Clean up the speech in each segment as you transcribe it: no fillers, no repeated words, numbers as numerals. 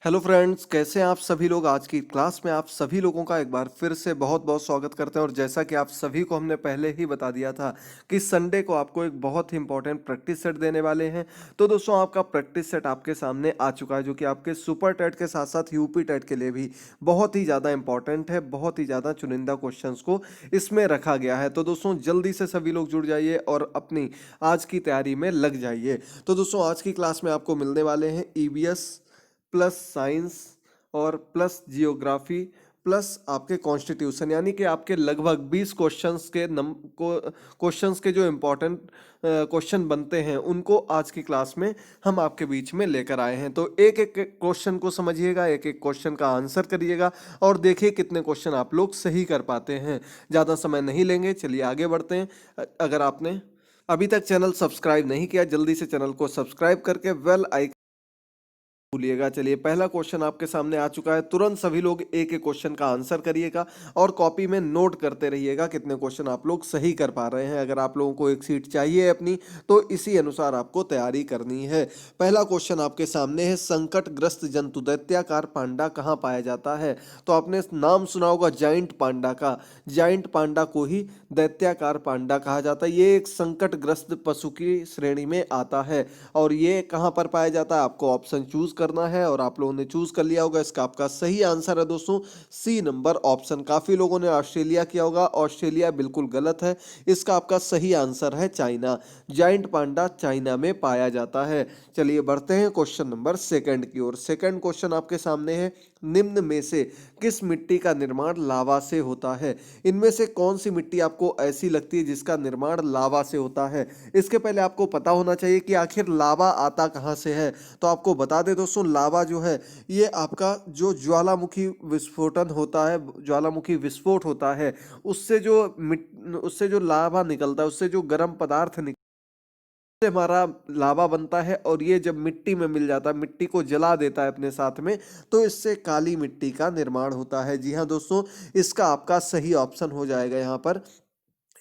Hello friends, कैसे हैं आप सभी लोग। आज की क्लास में आप सभी लोगों का एक बार फिर से बहुत बहुत स्वागत करते हैं। और जैसा कि आप सभी को हमने पहले ही बता दिया था कि संडे को आपको एक बहुत ही इंपॉर्टेंट प्रैक्टिस सेट देने वाले हैं। तो दोस्तों, आपका प्रैक्टिस सेट आपके सामने आ चुका है, जो कि आपके सुपर टेट के साथ साथ यूपी टेट के लिए भी बहुत ही ज़्यादा इंपॉर्टेंट है। बहुत ही ज़्यादा चुनिंदा क्वेश्चन को इसमें रखा गया है। तो दोस्तों, जल्दी से सभी लोग जुड़ जाइए और अपनी आज की तैयारी में लग जाइए। तो दोस्तों, आज की क्लास में आपको मिलने वाले हैं ईवीएस प्लस साइंस और प्लस जियोग्राफी प्लस आपके कॉन्स्टिट्यूशन, यानी कि आपके लगभग 20 क्वेश्चंस के जो इम्पोर्टेंट क्वेश्चन बनते हैं उनको आज की क्लास में हम आपके बीच में लेकर आए हैं। तो एक एक क्वेश्चन को समझिएगा, एक एक क्वेश्चन का आंसर करिएगा और देखिए कितने क्वेश्चन आप लोग सही कर पाते हैं। ज़्यादा समय नहीं लेंगे, चलिए आगे बढ़ते हैं। अगर आपने अभी तक चैनल सब्सक्राइब नहीं किया, जल्दी से चैनल को सब्सक्राइब करके बेल आइकन भूलिएगा। चलिए, पहला क्वेश्चन आपके सामने आ चुका है। तुरंत सभी लोग एक एक क्वेश्चन का आंसर करिएगा और कॉपी में नोट करते रहिएगा कितने क्वेश्चन आप लोग सही कर पा रहे हैं। अगर आप लोगों को एक सीट चाहिए अपनी, तो इसी अनुसार आपको तैयारी करनी है। पहला क्वेश्चन आपके सामने है, संकटग्रस्त जंतु दैत्याकार पांडा कहाँ पाया जाता है। तो आपने नाम सुना होगा जाइंट पांडा का। जाइंट पांडा को ही दैत्याकार पांडा कहा जाता है। ये एक संकटग्रस्त पशु की श्रेणी में आता है और ये कहाँ पर पाया जाता है, आपको ऑप्शन चूज करना है और आप लोगों ने चूज कर लिया होगा। इसका आपका सही आंसर है दोस्तों सी नंबर ऑप्शन। काफी लोगों ने ऑस्ट्रेलिया किया होगा, ऑस्ट्रेलिया बिल्कुल गलत है। इसका आपका सही आंसर है चाइना। जाइंट पांडा चाइना में पाया जाता है। चलिए बढ़ते हैं क्वेश्चन नंबर सेकंड की ओर। सेकंड क्वेश्चन आपके सामने है, निम्न में से किस मिट्टी का निर्माण लावा से होता है। इनमें से कौन सी मिट्टी आपको ऐसी लगती है जिसका निर्माण लावा से होता है। इसके पहले आपको पता होना चाहिए कि आखिर लावा आता कहाँ से है। तो आपको बता दें दोस्तों, लावा जो है ये आपका जो ज्वालामुखी विस्फोटन होता है, ज्वालामुखी विस्फोट होता है, उससे जो लावा निकलता है, उससे जो गर्म पदार्थ निकलता से हमारा लावा बनता है। और ये जब मिट्टी में मिल जाता है, मिट्टी को जला देता है अपने साथ में, तो इससे काली मिट्टी का निर्माण होता है। जी हाँ दोस्तों, इसका आपका सही ऑप्शन हो जाएगा यहाँ पर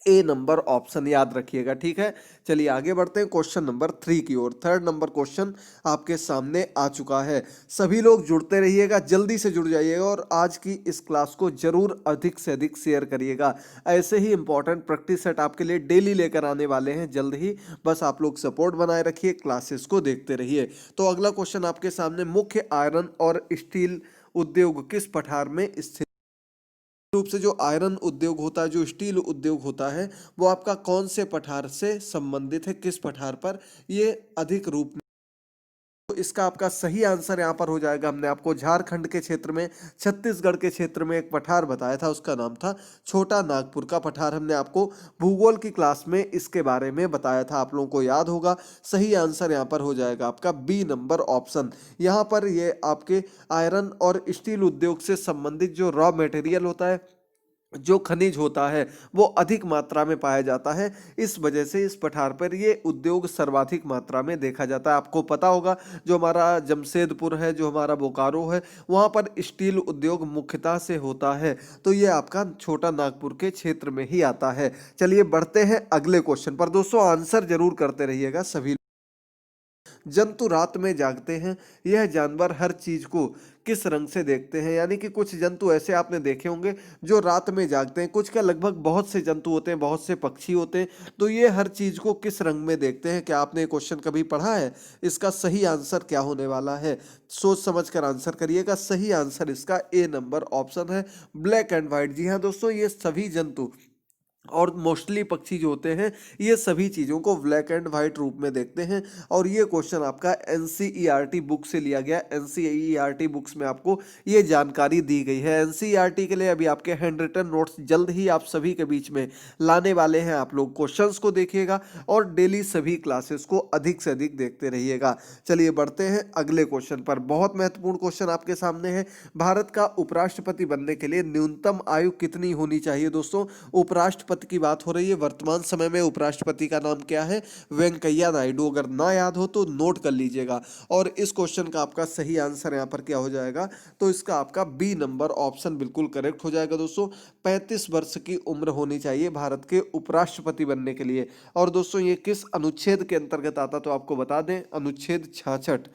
ए नंबर ऑप्शन, याद रखिएगा। ठीक है, चलिए आगे बढ़ते हैं क्वेश्चन नंबर 3 की ओर। थर्ड नंबर क्वेश्चन आपके सामने आ चुका है। सभी लोग जुड़ते रहिएगा, जल्दी से जुड़ जाइएगा और आज की इस क्लास को जरूर अधिक से अधिक शेयर करिएगा। ऐसे ही इंपॉर्टेंट प्रैक्टिस सेट आपके लिए डेली लेकर आने वाले हैं जल्द ही। बस आप लोग सपोर्ट बनाए रखिए, क्लासेस को देखते रहिए। तो अगला क्वेश्चन आपके सामने, मुख्य आयरन और स्टील उद्योग किस पठार में स्थित रूप से। जो आयरन उद्योग होता है, जो स्टील उद्योग होता है, वो आपका कौन से पठार से संबंधित है, किस पठार पर ये अधिक रूप में। तो इसका आपका सही आंसर यहाँ पर हो जाएगा, हमने आपको झारखंड के क्षेत्र में, छत्तीसगढ़ के क्षेत्र में एक पठार बताया था, उसका नाम था छोटा नागपुर का पठार। हमने आपको भूगोल की क्लास में इसके बारे में बताया था, आप लोगों को याद होगा। सही आंसर यहाँ पर हो जाएगा आपका बी नंबर ऑप्शन। यहाँ पर ये आपके आयरन और स्टील उद्योग से संबंधित जो रॉ मटेरियल होता है, जो खनिज होता है, वो अधिक मात्रा में पाया जाता है। इस वजह से इस पठार पर ये उद्योग सर्वाधिक मात्रा में देखा जाता है। आपको पता होगा, जो हमारा जमशेदपुर है, जो हमारा बोकारो है, वहाँ पर स्टील उद्योग मुख्यतः से होता है। तो ये आपका छोटा नागपुर के क्षेत्र में ही आता है। चलिए बढ़ते हैं अगले क्वेश्चन पर। दोस्तों, आंसर जरूर करते रहिएगा सभी। जंतु रात में जागते हैं, यह जानवर हर चीज को किस रंग से देखते हैं। यानी कि कुछ जंतु ऐसे आपने देखे होंगे जो रात में जागते हैं। कुछ क्या, लगभग बहुत से जंतु होते हैं, बहुत से पक्षी होते हैं। तो ये हर चीज को किस रंग में देखते हैं। क्या आपने क्वेश्चन कभी पढ़ा है? इसका सही आंसर क्या होने वाला है, सोच समझ कर आंसर करिएगा। सही आंसर इसका ए नंबर ऑप्शन है, ब्लैक एंड व्हाइट। जी हाँ दोस्तों, ये सभी जंतु और मोस्टली पक्षी जो होते हैं, ये सभी चीज़ों को ब्लैक एंड वाइट रूप में देखते हैं। और ये क्वेश्चन आपका एनसीईआरटी बुक से लिया गया। एनसीईआरटी बुक्स में आपको ये जानकारी दी गई है। एनसीईआरटी के लिए अभी आपके हैंड रिटन नोट्स जल्द ही आप सभी के बीच में लाने वाले हैं। आप लोग क्वेश्चंस को देखिएगा और डेली सभी क्लासेस को अधिक से अधिक देखते रहिएगा। चलिए बढ़ते हैं अगले क्वेश्चन पर। बहुत महत्वपूर्ण क्वेश्चन आपके सामने है, भारत का उपराष्ट्रपति बनने के लिए न्यूनतम आयु कितनी होनी चाहिए। दोस्तों, उपराष्ट्रपति की बात हो रही है। वर्तमान समय में उपराष्ट्रपति का नाम क्या है? वेंकैया नायडू। अगर ना याद हो तो नोट कर लीजिएगा। और इस क्वेश्चन का आपका सही आंसर यहाँ पर क्या हो जाएगा, तो इसका आपका बी नंबर ऑप्शन बिल्कुल करेक्ट हो जाएगा। दोस्तों, 35 वर्ष की उम्र होनी चाहिए भारत के उपराष्ट्रपति बनने के लिए। और दोस्तों, ये किस अनुच्छेद के अंतर्गत आता, तो आपको बता दें, अनुच्छेद 66।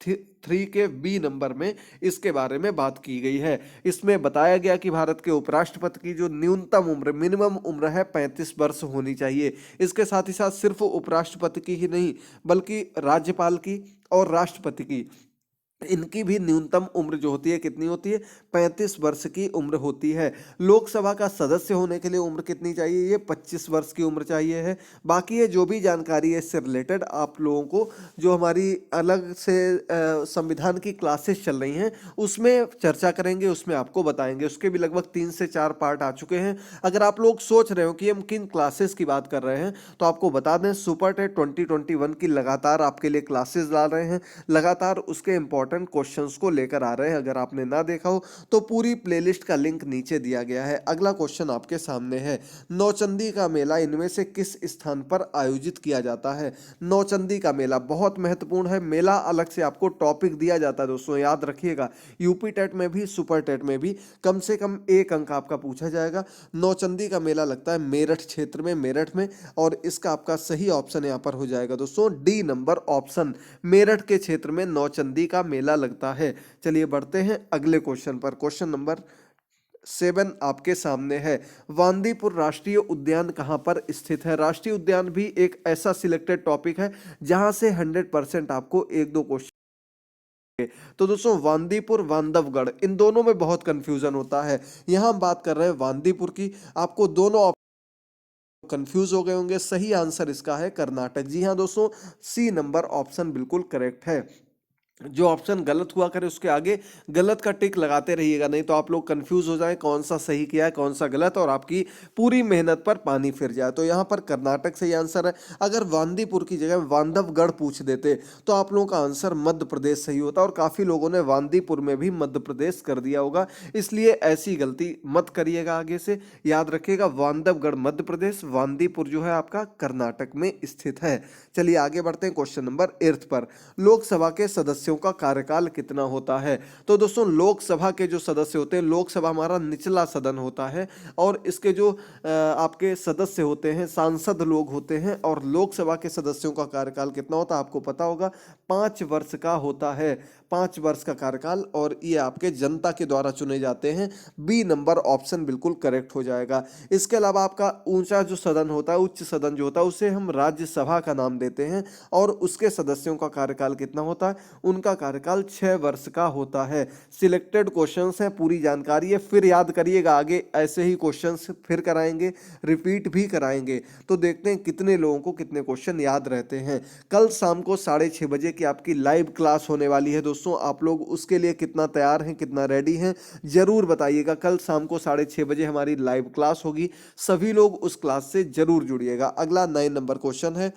3 के बी नंबर में इसके बारे में बात की गई है। इसमें बताया गया कि भारत के उपराष्ट्रपति की जो न्यूनतम उम्र, मिनिमम उम्र है 35 वर्ष होनी चाहिए। इसके साथ ही साथ सिर्फ उपराष्ट्रपति की ही नहीं बल्कि राज्यपाल की और राष्ट्रपति की, इनकी भी न्यूनतम उम्र जो होती है कितनी होती है, 35 वर्ष की उम्र होती है। लोकसभा का सदस्य होने के लिए उम्र कितनी चाहिए, ये 25 वर्ष की उम्र चाहिए है। बाकी ये जो भी जानकारी है इससे रिलेटेड आप लोगों को जो हमारी अलग से संविधान की क्लासेस चल रही हैं उसमें चर्चा करेंगे, उसमें आपको बताएंगे। उसके भी लगभग 3 से 4 पार्ट आ चुके हैं। अगर आप लोग सोच रहे हो कि हम किन क्लासेस की बात कर रहे हैं तो आपको बता दें, सुपर टेट 2021 की लगातार आपके लिए क्लासेस डाल रहे हैं, लगातार उसके इंपॉर्टेंट क्वेश्चंस को लेकर आ रहे हैं। अगर आपने ना देखा हो तो पूरी प्लेलिस्ट का लिंक नीचे दिया गया है। अगला क्वेश्चन आपके सामने है, नौचंदी का मेला इनमें से किस स्थान पर आयोजित किया जाता है। नौचंदी का मेला बहुत महत्वपूर्ण है। मेला अलग से आपको टॉपिक दिया जाता है दोस्तों, याद रखिएगा। यूपी टेट में भी सुपर टेट में भी कम से कम 1 अंक आपका पूछा जाएगा। नौचंदी का मेला लगता है मेरठ क्षेत्र में, मेरठ में, और इसका आपका सही ऑप्शन यहाँ पर हो जाएगा दोस्तों डी नंबर ऑप्शन। मेरठ के क्षेत्र में नौचंदी का मेला लगता है। चलिए बढ़ते हैं अगले क्वेश्चन पर। क्वेश्चन नंबर 7 आपके सामने है, वांदीपुर राष्ट्रीय उद्यान कहां पर स्थित है। राष्ट्रीय उद्यान भी एक ऐसा सिलेक्टेड टॉपिक है जहां से 100% आपको 1-2 क्वेश्चन। तो दोस्तों वांदीपुर, बांधवगढ़, इन दोनों में बहुत कंफ्यूजन होता है। यहां हम बात कर रहे हैं वांदीपुर की। आपको दोनों कंफ्यूज हो गए होंगे, सही आंसर इसका है कर्नाटक। जी हाँ दोस्तों, सी नंबर ऑप्शन बिल्कुल करेक्ट है। जो ऑप्शन गलत हुआ करे उसके आगे गलत का टिक लगाते रहिएगा, नहीं तो आप लोग कंफ्यूज हो जाए कौन सा सही किया है कौन सा गलत, और आपकी पूरी मेहनत पर पानी फिर जाए। तो यहाँ पर कर्नाटक सही आंसर है। अगर वांदीपुर की जगह बांधवगढ़ पूछ देते तो आप लोगों का आंसर मध्य प्रदेश सही होता, और काफी लोगों ने वांदीपुर में भी मध्य प्रदेश कर दिया होगा। इसलिए ऐसी गलती मत करिएगा, आगे से याद रखिएगा। बांधवगढ़ मध्य प्रदेश, वांदीपुर जो है आपका कर्नाटक में स्थित है। चलिए आगे बढ़ते हैं क्वेश्चन नंबर 8 पर। लोकसभा के सदस्यों का कार्यकाल कितना होता है। तो दोस्तों लोकसभा के जो सदस्य होते हैं, लोकसभा हमारा निचला सदन होता है, और इसके जो आपके सदस्य होते हैं, सांसद लोग होते हैं, और लोकसभा के सदस्यों का कार्यकाल कितना होता है आपको पता होगा, 5 वर्ष का होता है। 5 वर्ष का कार्यकाल, और ये आपके जनता के द्वारा चुने जाते हैं। बी नंबर ऑप्शन बिल्कुल करेक्ट हो जाएगा। इसके अलावा आपका ऊंचा जो सदन होता है, उच्च सदन जो होता है, उसे हम राज्यसभा का नाम देते हैं, और उसके सदस्यों का कार्यकाल कितना होता है, उनका कार्यकाल 6 वर्ष का होता है। सिलेक्टेड क्वेश्चंस हैं, पूरी जानकारी है, फिर याद करिएगा, आगे ऐसे ही क्वेश्चंस फिर कराएंगे, रिपीट भी कराएंगे, तो देखते हैं कितने लोगों को कितने क्वेश्चन याद रहते हैं। कल शाम को 6:30 बजे की आपकी लाइव क्लास होने वाली है दोस्तों, आप लोग उसके लिए कितना तैयार हैं, कितना रेडी हैं, जरूर बताइएगा। कल शाम को 6:30 बजे हमारी लाइव क्लास होगी, सभी लोग उस क्लास से जरूर जुड़िएगा। अगला 9 नंबर क्वेश्चन है,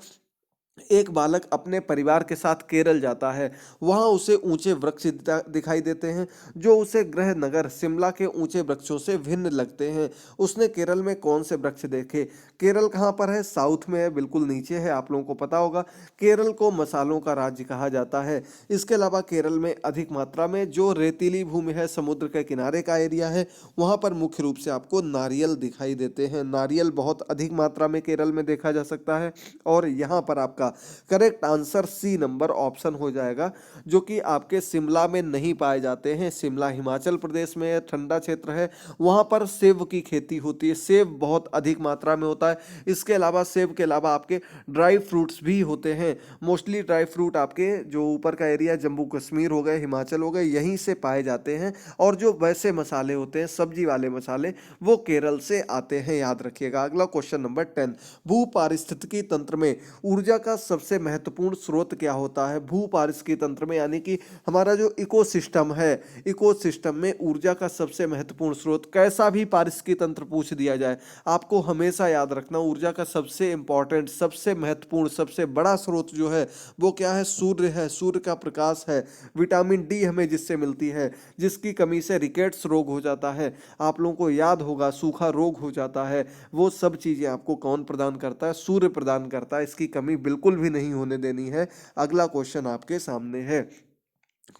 एक बालक अपने परिवार के साथ केरल जाता है, वहां उसे ऊंचे वृक्ष दिखाई देते हैं जो उसे गृह नगर शिमला के ऊंचे वृक्षों से भिन्न लगते हैं। उसने केरल में कौन से वृक्ष देखे। केरल कहां पर है, साउथ में है, बिल्कुल नीचे है, आप लोगों को पता होगा। केरल को मसालों का राज्य कहा जाता है। इसके अलावा केरल में अधिक मात्रा में जो रेतीली भूमि है, समुद्र के किनारे का एरिया है, वहां पर मुख्य रूप से आपको नारियल दिखाई देते हैं। नारियल बहुत अधिक मात्रा में केरल में देखा जा सकता है, और यहाँ पर आपका correct answer C number option हो जाएगा, जो कि आपके शिमला में नहीं पाए जाते हैं। शिमला हिमाचल प्रदेश में है, ठंडा क्षेत्र है, वहां पर सेब की खेती होती है, सेब बहुत अधिक मात्रा में होता है। इसके अलावा सेब के अलावा आपके ड्राई फ्रूट्स भी होते हैं। मोस्टली ड्राई फ्रूट आपके जो ऊपर का एरिया, जम्मू कश्मीर हो गए, हिमाचल हो गए, यहीं से पाए जाते हैं, और जो वैसे मसाले होते हैं, सब्जी वाले मसाले, वो केरल से आते हैं, याद रखिएगा। अगला क्वेश्चन नंबर 10, भू पारिस्थितिकी तंत्र में ऊर्जा का सबसे महत्वपूर्ण स्रोत क्या होता है। भू पारिस्थितिकी तंत्र में यानी कि हमारा जो इकोसिस्टम है, इकोसिस्टम में ऊर्जा का सबसे महत्वपूर्ण स्रोत, कैसा भी पारिस्थितिकी तंत्र पूछ दिया जाए, आपको हमेशा याद रखना ऊर्जा का सबसे इंपॉर्टेंट, सबसे महत्वपूर्ण, सबसे बड़ा स्रोत जो है वो क्या है, सूर्य है, सूर्य का प्रकाश है। विटामिन डी हमें जिससे मिलती है, जिसकी कमी से रिकेट्स रोग हो जाता है, आप लोगों को याद होगा, सूखा रोग हो जाता है, वो सब चीजें आपको कौन प्रदान करता है, सूर्य प्रदान करता है। इसकी कमी बिल्कुल भी नहीं होने देनी है। अगला क्वेश्चन आपके सामने है,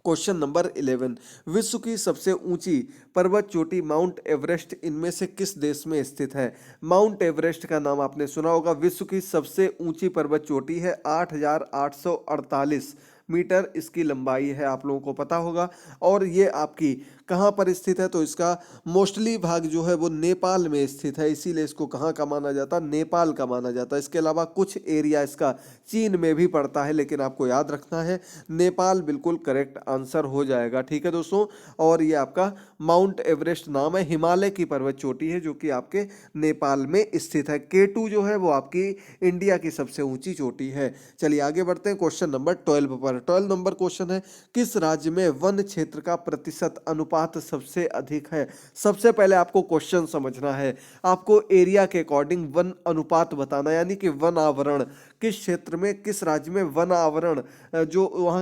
क्वेश्चन नंबर 11, विश्व की सबसे ऊंची पर्वत चोटी माउंट एवरेस्ट इनमें से किस देश में स्थित है। माउंट एवरेस्ट का नाम आपने सुना होगा। विश्व की सबसे ऊंची पर्वत चोटी है 8,848 मीटर इसकी लंबाई है, आप लोगों को पता होगा। और ये आपकी कहाँ पर स्थित है, तो इसका मोस्टली भाग जो है वो नेपाल में स्थित है, इसीलिए इसको कहाँ का माना जाता है, नेपाल का माना जाता है। इसके अलावा कुछ एरिया इसका चीन में भी पड़ता है, लेकिन आपको याद रखना है नेपाल बिल्कुल करेक्ट आंसर हो जाएगा। ठीक है दोस्तों, और ये आपका माउंट एवरेस्ट नाम है, हिमालय की पर्वत चोटी है जो कि आपके नेपाल में स्थित है। K2 जो है वो आपकी इंडिया की सबसे ऊंची चोटी है। चलिए आगे बढ़ते हैं क्वेश्चन नंबर 12 पर। 12 नंबर क्वेश्चन है, किस राज्य में वन क्षेत्र का प्रतिशत अनुपात सबसे अधिक है। सबसे पहले आपको क्वेश्चन समझना है, आपको एरिया के अकॉर्डिंग वन अनुपात बताना, यानी कि वन आवरण, किस क्षेत्र में किस राज्य में वन आवरण जो वहाँ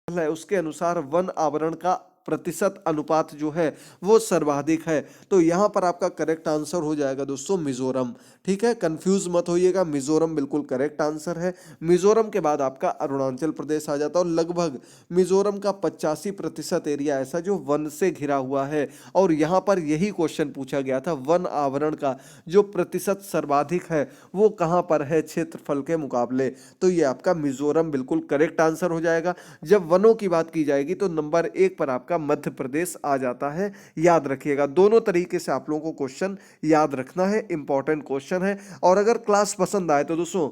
है उसके अनुसार वन आवरण का प्रतिशत अनुपात जो है वो सर्वाधिक है। तो यहां पर आपका करेक्ट आंसर हो जाएगा दोस्तों मिजोरम। ठीक है, कंफ्यूज मत होइएगा, मिजोरम बिल्कुल करेक्ट आंसर है। मिजोरम के बाद आपका अरुणाचल प्रदेश आ जाता है, और लगभग मिजोरम का 85% एरिया ऐसा जो वन से घिरा हुआ है। और यहां पर यही क्वेश्चन पूछा गया था, वन आवरण का जो प्रतिशत सर्वाधिक है वो कहां पर है क्षेत्रफल के मुकाबले। तो ये आपका मिजोरम बिल्कुल करेक्ट आंसर हो जाएगा। जब वनों की बात की जाएगी तो नंबर 1 पर आपका मध्य प्रदेश आ जाता है, याद रखिएगा। दोनों तरीके से आप लोगों को क्वेश्चन याद रखना है, इंपॉर्टेंट क्वेश्चन है। और अगर क्लास पसंद आए तो दोस्तों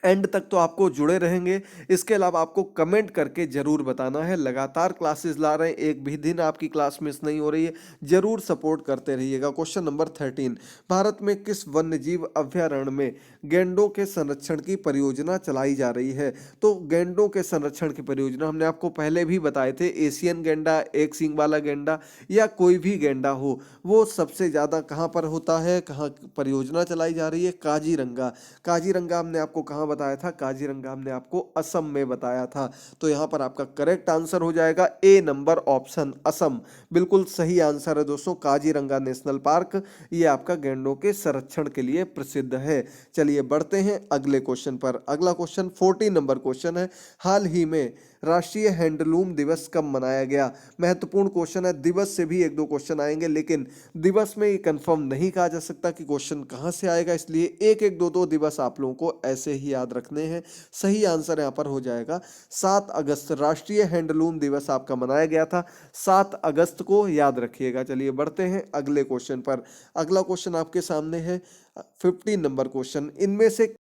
एंड तक तो आपको जुड़े रहेंगे, इसके अलावा आपको कमेंट करके जरूर बताना है। लगातार क्लासेस ला रहे हैं, एक भी दिन आपकी क्लास मिस नहीं हो रही है, जरूर सपोर्ट करते रहिएगा। क्वेश्चन नंबर 13, भारत में किस वन्यजीव अभयारण्य में गैंडों के संरक्षण की परियोजना चलाई जा रही है। तो गैंडों के संरक्षण की परियोजना हमने आपको पहले भी बताए थे, एशियन गैंडा, एक सींग वाला गैंडा या कोई भी गैंडा हो, वो सबसे ज्यादा कहाँ पर होता है, कहाँ परियोजना चलाई जा रही है, काजीरंगा। काजीरंगा हमने आपको कहाँ बताया था, काजीरंगा हमने आपको असम में बताया था। तो यहाँ पर आपका करेक्ट आंसर हो जाएगा ए नंबर ऑप्शन असम, बिल्कुल सही आंसर है दोस्तों। काजीरंगा नेशनल पार्क ये आपका गैंडों के संरक्षण के लिए प्रसिद्ध है। चलिए बढ़ते हैं अगले क्वेश्चन पर। अगला क्वेश्चन 14 नंबर क्वेश्चन है, हाल ही में राष्ट्रीय हैंडलूम दिवस कब मनाया गया। महत्वपूर्ण क्वेश्चन है, दिवस से भी एक दो क्वेश्चन आएंगे, लेकिन दिवस में ये कंफर्म नहीं कहा जा सकता कि क्वेश्चन कहाँ से आएगा, इसलिए एक एक दो दो दिवस आप लोगों को ऐसे ही याद रखने हैं। सही आंसर यहाँ पर हो जाएगा 7 अगस्त, राष्ट्रीय हैंडलूम दिवस आपका मनाया गया था 7 अगस्त को, याद रखिएगा। चलिए बढ़ते हैं अगले क्वेश्चन पर। अगला क्वेश्चन आपके सामने है 15 नंबर क्वेश्चन, इनमें से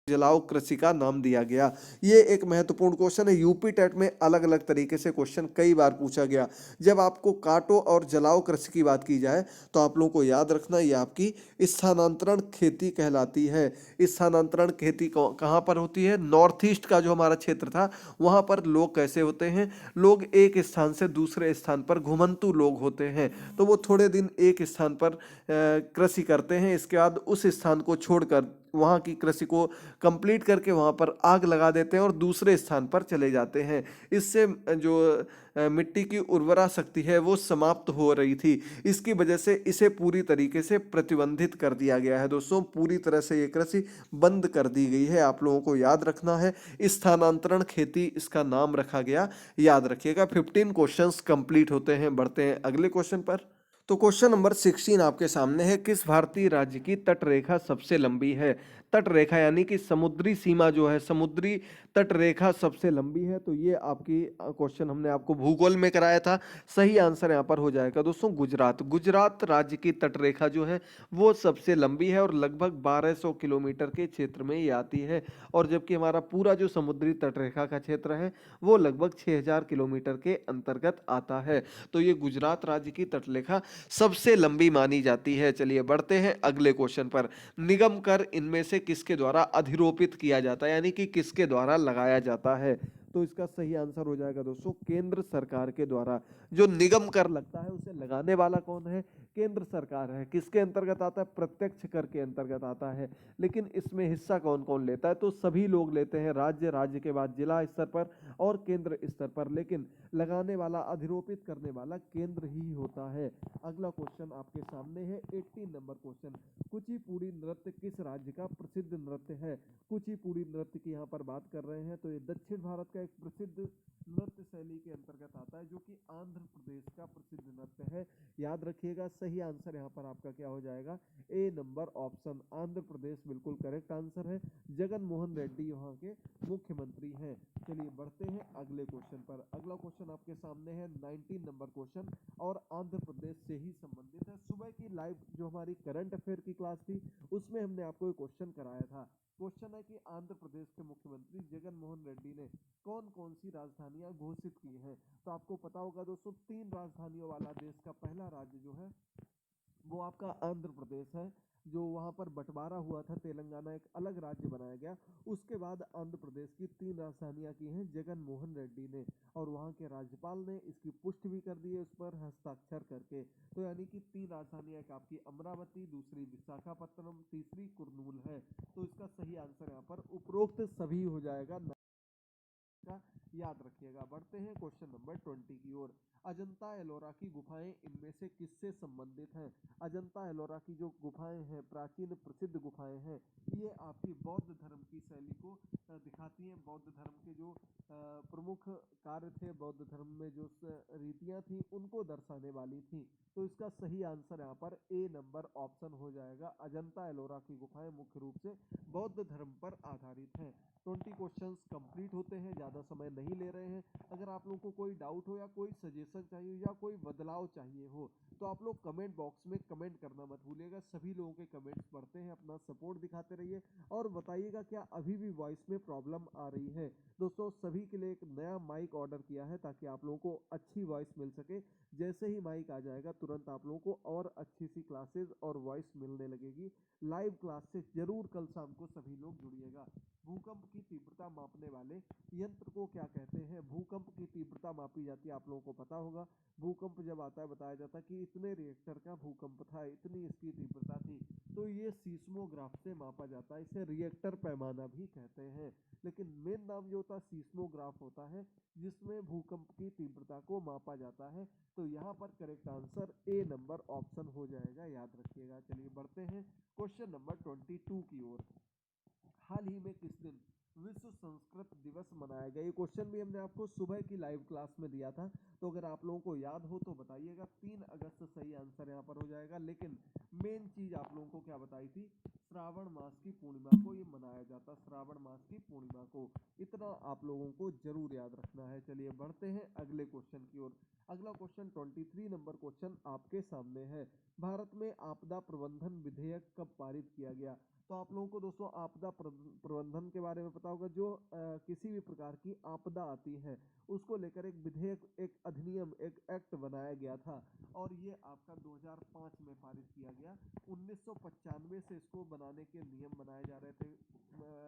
जलाओ कृषि का नाम दिया गया। ये एक महत्वपूर्ण क्वेश्चन है, यूपी टेट में अलग अलग तरीके से क्वेश्चन कई बार पूछा गया। जब आपको काटो और जलाओ कृषि की बात की जाए तो आप लोगों को याद रखना ये आपकी स्थानांतरण खेती कहलाती है। स्थानांतरण खेती कहाँ पर होती है, नॉर्थ ईस्ट का जो हमारा क्षेत्र था वहाँ पर लोग कैसे होते हैं, लोग एक स्थान से दूसरे स्थान पर घुमंतु लोग होते हैं। तो वो थोड़े दिन एक स्थान पर कृषि करते हैं, इसके बाद उस स्थान को छोड़कर वहाँ की कृषि को कंप्लीट करके वहाँ पर आग लगा देते हैं और दूसरे स्थान पर चले जाते हैं। इससे जो मिट्टी की उर्वरा शक्ति है वो समाप्त हो रही थी, इसकी वजह से इसे पूरी तरीके से प्रतिबंधित कर दिया गया है दोस्तों। पूरी तरह से ये कृषि बंद कर दी गई है, आप लोगों को याद रखना है। स्थानांतरण खेती इसका नाम रखा गया, याद रखिएगा। 15 क्वेश्चंस कंप्लीट होते हैं। बढ़ते हैं अगले क्वेश्चन पर। तो क्वेश्चन नंबर 16 आपके सामने है, किस भारतीय राज्य की तट रेखा सबसे लंबी है। तट रेखा यानी कि समुद्री सीमा जो है, समुद्री तट रेखा सबसे लंबी है। तो ये आपकी क्वेश्चन हमने आपको भूगोल में कराया था। सही आंसर यहाँ पर हो जाएगा दोस्तों गुजरात। गुजरात राज्य की तट रेखा जो है वो सबसे लंबी है और लगभग 1200 किलोमीटर के क्षेत्र में ये आती है। और जबकि हमारा पूरा जो समुद्री तट रेखा का क्षेत्र है वो लगभग 6000 किलोमीटर के अंतर्गत आता है। तो ये गुजरात राज्य की तटरेखा सबसे लंबी मानी जाती है। चलिए बढ़ते हैं अगले क्वेश्चन पर। निगम कर इनमें से किसके द्वारा अधिरोपित किया जाता है, यानी कि किसके द्वारा लगाया जाता है। तो इसका सही आंसर हो जाएगा दोस्तों केंद्र सरकार के द्वारा। जो निगम कर लगता है उसे लगाने वाला कौन है, केंद्र सरकार है। किसके अंतर्गत आता है, प्रत्यक्ष कर के अंतर्गत आता है। लेकिन इसमें हिस्सा कौन कौन लेता है, तो सभी लोग लेते हैं, राज्य, राज्य के बाद जिला स्तर पर और केंद्र स्तर पर। लेकिन लगाने वाला, अधिरोपित करने वाला केंद्र ही होता है। अगला क्वेश्चन आपके सामने है 18 नंबर क्वेश्चन, कुचिपुड़ी नृत्य किस राज्य का प्रसिद्ध नृत्य है। कुचिपुड़ी नृत्य की यहाँ पर बात कर रहे हैं तो ये दक्षिण भारत का एक प्रसिद्ध नृत्य शैली के अंतर्गत आता है, जो कि आंध्र प्रदेश का प्रसिद्ध नृत्य है। याद रखिएगा, सही आंसर यहाँ पर आपका क्या हो जाएगा, ए नंबर ऑप्शन आंध्र प्रदेश बिल्कुल करेक्ट आंसर है। जगन मोहन रेड्डी यहाँ के मुख्यमंत्री हैं। चलिए बढ़ते हैं अगले क्वेश्चन पर। अगला क्वेश्चन आपके सामने है 19 नंबर क्वेश्चन और आंध्र प्रदेश से ही संबंधित है। सुबह की लाइव जो हमारी करंट अफेयर की क्लास थी उसमें हमने आपको एक क्वेश्चन कराया था। क्वेश्चन है कि आंध्र प्रदेश के मुख्यमंत्री जगन मोहन रेड्डी ने कौन कौन सी राजधानियां घोषित की हैं। तो आपको पता होगा दोस्तों, 3 राजधानियों वाला देश का पहला राज्य जो है वो आपका आंध्र प्रदेश है। जो वहाँ पर बंटवारा हुआ था, तेलंगाना एक अलग राज्य बनाया गया। उसके बाद आंध्र प्रदेश की 3 राजधानियां की हैं जगन मोहन रेड्डी ने, और वहाँ के राज्यपाल ने इसकी पुष्टि भी कर दी है उस पर हस्ताक्षर करके। तो यानी कि 3 राजधानियां, एक आपकी अमरावती, दूसरी विशाखापत्तनम, तीसरी कुर्नूल है। तो इसका सही आंसर यहाँ पर उपरोक्त सभी हो जाएगा, का याद रखिएगा। बढ़ते हैं क्वेश्चन नंबर 20 की ओर। अजंता एलोरा की गुफाएं इनमें से किससे संबंधित हैं। अजंता एलोरा की जो गुफाएं हैं, प्राचीन प्रसिद्ध गुफाएं हैं, ये आपकी बौद्ध धर्म की शैली को दिखाती हैं। बौद्ध धर्म के जो प्रमुख कार्य थे, बौद्ध धर्म में जो रीतियां थी उनको दर्शाने वाली थी। तो इसका सही आंसर यहाँ पर ए नंबर ऑप्शन हो जाएगा। अजंता एलोरा की गुफाएं मुख्य रूप से बौद्ध धर्म पर आधारित हैं। 20 क्वेश्चंस कंप्लीट होते हैं, ज़्यादा समय नहीं ले रहे हैं। अगर आप लोगों को कोई डाउट हो या कोई सजेशन चाहिए या कोई बदलाव चाहिए हो तो आप लोग कमेंट बॉक्स में कमेंट करना मत भूलिएगा। सभी लोगों के कमेंट्स पढ़ते हैं, अपना सपोर्ट दिखाते रहिए और बताइएगा क्या अभी भी वॉइस में प्रॉब्लम आ रही है। दोस्तों सभी के लिए एक नया माइक ऑर्डर किया है ताकि आप लोगों को अच्छी वॉइस मिल सके। जैसे ही माइक आ जाएगा तुरंत आप लोगों को और अच्छी सी क्लासेस और वॉइस मिलने लगेगी। लाइव क्लास से जरूर कल शाम को सभी लोग जुड़िएगा। भूकंप की तीव्रता मापने वाले यंत्र को क्या कहते हैं। भूकंप की तीव्रता मापी जाती है, आप लोगों को पता होगा। भूकंप जब आता है बताया जाता है कि इतने रिएक्टर का भूकंप था, इतनी इसकी तीव्रता थी। तो ये सीस्मोग्राफ से मापा जाता है, इसे रिएक्टर पैमाना भी कहते हैं। लेकिन मेन नाम जो होता है सीस्मोग्राफ होता है, जिसमें भूकंप की तीव्रता को मापा जाता है। तो यहाँ पर correct answer A number option हो जाएगा, याद रखिएगा। चलिए बढ़ते हैं क्वेश्चन नंबर 22 की ओर। हाल ही में किस दिन विश्व संस्कृत दिवस मनाया गया। ये क्वेश्चन भी हमने आपको सुबह की लाइव क्लास में दिया था, तो अगर आप लोगों को याद हो तो बताइएगा। 3 अगस्त सही आंसर यहाँ पर हो जाएगा। लेकिन मेन चीज आप लोगों को क्या बताई थी, श्रावण मास की पूर्णिमा को ये मनाया जाता, श्रावण मास की पूर्णिमा को। इतना आप लोगों को जरूर याद रखना है। चलिए बढ़ते हैं अगले क्वेश्चन की ओर। अगला क्वेश्चन 23 नंबर क्वेश्चन आपके सामने है। भारत में आपदा प्रबंधन विधेयक कब पारित किया गया। तो आप लोगों को दोस्तों आपदा प्रबंधन के बारे में पता होगा। जो किसी भी प्रकार की आपदा आती है उसको लेकर एक विधेयक, एक अधिनियम, एक एक्ट बनाया गया था और ये आपका 2005 में पारित किया गया। 1995 से इसको बनाने के नियम बनाए जा रहे थे,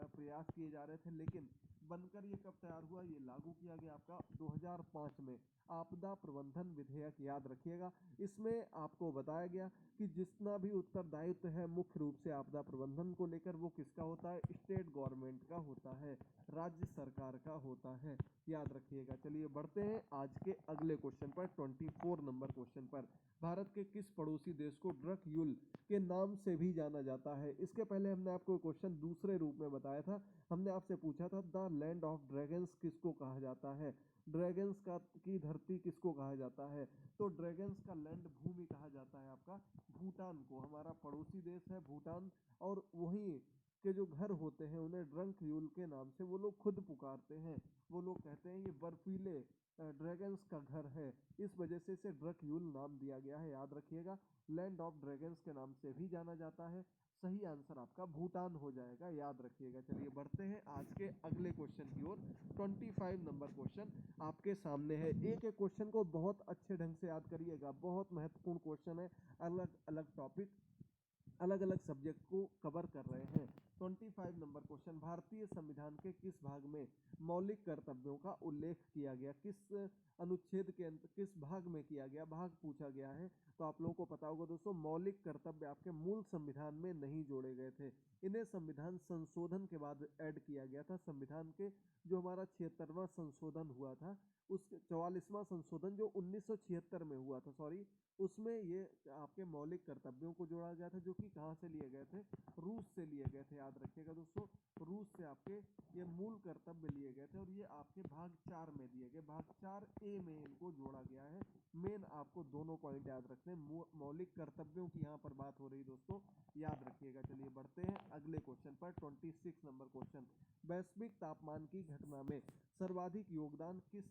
प्रयास किए जा रहे थे, लेकिन बनकर ये कब तैयार हुआ, ये लागू किया गया आपका 2005 में। आपदा प्रबंधन विधेयक याद रखिएगा। इसमें आपको बताया गया कि जितना भी उत्तरदायित्व है मुख्य रूप से आपदा प्रबंधन को लेकर वो किसका होता है, स्टेट गवर्नमेंट का होता है, राज्य सरकार का होता है, याद रखिएगा। चलिए बढ़ते हैं आज के अगले क्वेश्चन पर, 24 नंबर क्वेश्चन पर। भारत के किस पड़ोसी देश को ड्रकयुल के नाम से भी जाना जाता है। इसके पहले हमने आपको क्वेश्चन दूसरे रूप में बताया था। हमने आपसे पूछा था द लैंड ऑफ ड्रैगन्स किसको कहा जाता है, ड्रैगन्स का की धरती किसको कहा जाता है। तो ड्रैगन्स का लैंड भूमि कहा जाता है आपका भूटान को। हमारा पड़ोसी देश है भूटान, और वहीं के जो घर होते हैं उन्हें ड्रंकयुल के नाम से वो लोग खुद पुकारते हैं। वो लोग कहते हैं ये बर्फीले ड्रैगन्स का घर है, इस वजह से इसे ड्रकयुल नाम दिया गया है, याद रखिएगा। लैंड ऑफ ड्रैगन्स के नाम से भी जाना जाता है। सही आंसर आपका भूटान हो जाएगा, याद रखिएगा। चलिए बढ़ते हैं आज के अगले क्वेश्चन की ओर। 25 नंबर क्वेश्चन आपके सामने है। एक एक क्वेश्चन को बहुत अच्छे ढंग से याद करिएगा, बहुत महत्वपूर्ण क्वेश्चन है। अलग अलग टॉपिक, अलग अलग सब्जेक्ट को कवर कर रहे हैं। 25 नंबर क्वेश्चन, भारतीय संविधान के किस भाग में मौलिक कर्तव्यों का उल्लेख किया गया। किस अनुच्छेद के किस भाग में किया गया, भाग पूछा गया है। तो आप लोगों को पता होगा दोस्तों, मौलिक कर्तव्य आपके मूल संविधान में नहीं जोड़े गए थे, इन्हें संविधान संशोधन के बाद ऐड किया गया था। संविधान के जो हमारा 76वां संशोधन हुआ था, उस 44वां संशोधन जो 1976 में हुआ था, सॉरी, उसमें ये आपके मौलिक कर्तव्यों को जोड़ा गया था, जो कि कहाँ से लिए गए थे, रूस से लिए गए थे, याद रखिएगा दोस्तों। रूस से आपके ये मूल कर्तव्य लिए गए थे और ये आपके भाग 4 में दिए गए, भाग 4A में इनको जोड़ा गया है। मेन आपको दोनों पॉइंट याद रखने हैं। मौलिक कर्तव्यों की यहाँ पर बात हो रही दोस्तों, याद रखिएगा। चलिए बढ़ते हैं अगले क्वेश्चन पर, 26 नंबर क्वेश्चन। वैश्विक तापमान की घटना में सर्वाधिक योगदान किस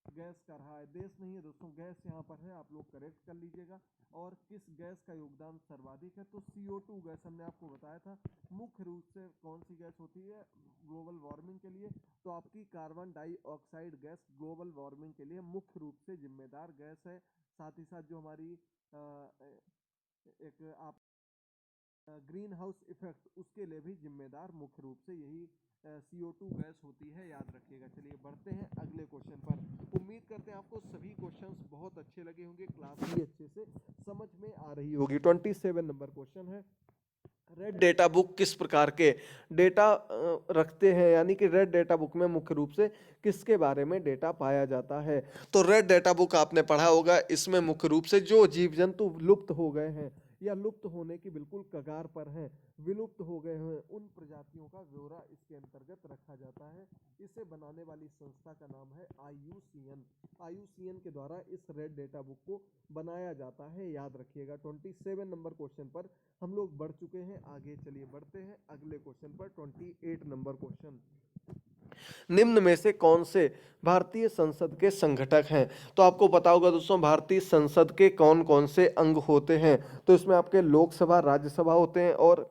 गैस का रहा है? देश नहीं है दोस्तों, गैस यहाँ पर है, आप लोग करेक्ट कर लीजिएगा। और किस गैस का योगदान सर्वाधिक है? तो CO2 गैस हमने आपको बताया था। मुख्य रूप से कौन सी गैस होती है ग्लोबल वार्मिंग के लिए? तो आपकी carbon dioxide gas global warming के लिए मुख्य रूप से जिम्मेदार गैस है। साथ ही साथ जो हमारी एक आप ग्रीन हाउस इफेक्ट, उसके लिए भी जिम्मेदार मुख्य रूप से यही CO2 गैस होती है, याद रखिएगा। चलिए बढ़ते हैं अगले क्वेश्चन पर। उम्मीद करते हैं आपको सभी क्वेश्चंस बहुत अच्छे लगे होंगे, क्लास भी अच्छे से समझ में आ रही होगी। 27 नंबर क्वेश्चन है, रेड डेटा बुक किस प्रकार के डेटा रखते हैं, यानी कि रेड डेटा बुक में मुख्य रूप से किसके बारे में डेटा पाया जाता है? तो रेड डेटा बुक आपने पढ़ा होगा, इसमें मुख्य रूप से जो जीव जंतु लुप्त हो गए हैं या लुप्त होने की बिल्कुल कगार पर हैं, विलुप्त हो गए हैं, उन प्रजातियों का ब्यौरा इसके अंतर्गत रखा जाता है। इसे बनाने वाली संस्था का नाम है IUCN। IUCN के द्वारा इस रेड डेटा बुक को बनाया जाता है, याद रखिएगा। 27 नंबर क्वेश्चन पर हम लोग बढ़ चुके हैं आगे। चलिए बढ़ते हैं अगले क्वेश्चन पर। 28 नंबर क्वेश्चन, निम्न में से कौन से भारतीय संसद के संघटक हैं? तो आपको पता होगा दोस्तों, भारतीय संसद के कौन कौन से अंग होते हैं। तो इसमें आपके लोकसभा, राज्यसभा होते हैं और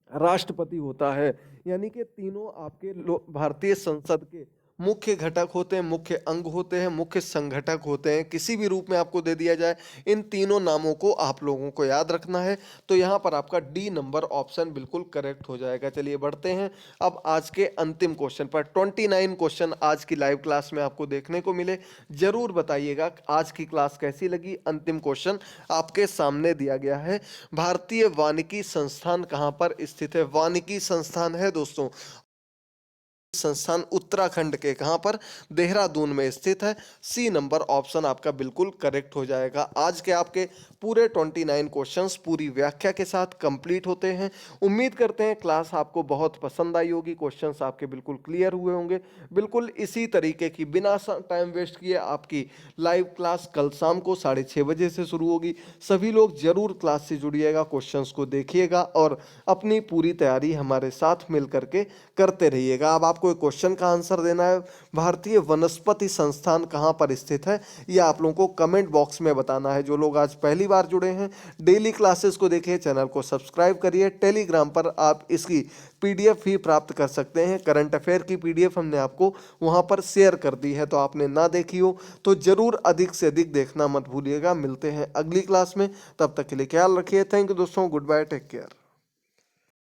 राष्ट्रपति होता है। यानी कि तीनों आपके भारतीय संसद के मुख्य घटक होते हैं, मुख्य अंग होते हैं, मुख्य संगठक होते हैं। किसी भी रूप में आपको दे दिया जाए, इन तीनों नामों को आप लोगों को याद रखना है। तो यहाँ पर आपका डी नंबर ऑप्शन बिल्कुल करेक्ट हो जाएगा। चलिए बढ़ते हैं अब आज के अंतिम क्वेश्चन पर। 29 क्वेश्चन आज की लाइव क्लास में आपको देखने को मिले। जरूर बताइएगा आज की क्लास कैसी लगी। अंतिम क्वेश्चन आपके सामने दिया गया है, भारतीय वानिकी संस्थान कहाँ पर स्थित है? वानिकी संस्थान है दोस्तों, संस्थान उत्तराखंड के कहां पर? देहरादून में स्थित है। सी नंबर ऑप्शन आपका बिल्कुल करेक्ट हो जाएगा। आज के आपके पूरे 29 क्वेश्चंस पूरी व्याख्या के साथ कंप्लीट होते हैं। उम्मीद करते हैं क्लास आपको बहुत पसंद आई होगी, क्वेश्चंस आपके बिल्कुल क्लियर हुए होंगे। बिल्कुल इसी तरीके की बिना टाइम वेस्ट किए आपकी लाइव क्लास कल शाम को 6:30 बजे से शुरू होगी। सभी लोग जरूर क्लास से जुड़िएगा, क्वेश्चंस को देखिएगा और अपनी पूरी तैयारी हमारे साथ मिल करके करते रहिएगा। अब आपको एक क्वेश्चन का आंसर देना है, भारतीय वनस्पति संस्थान कहाँ पर स्थित है? ये आप लोगों को कमेंट बॉक्स में बताना है। जो लोग आज पहली बार जुड़े हैं, डेली क्लासेस को देखिए, चैनल को सब्सक्राइब करिए। टेलीग्राम पर आप इसकी PDF भी प्राप्त कर सकते हैं। करंट अफेयर की PDF हमने आपको वहां पर शेयर कर दी है, तो आपने ना देखी हो तो जरूर अधिक से अधिक देखना मत भूलिएगा। मिलते हैं अगली क्लास में, तब तक के लिए ख्याल रखिए। थैंक यू दोस्तों, गुड बाय, टेक केयर।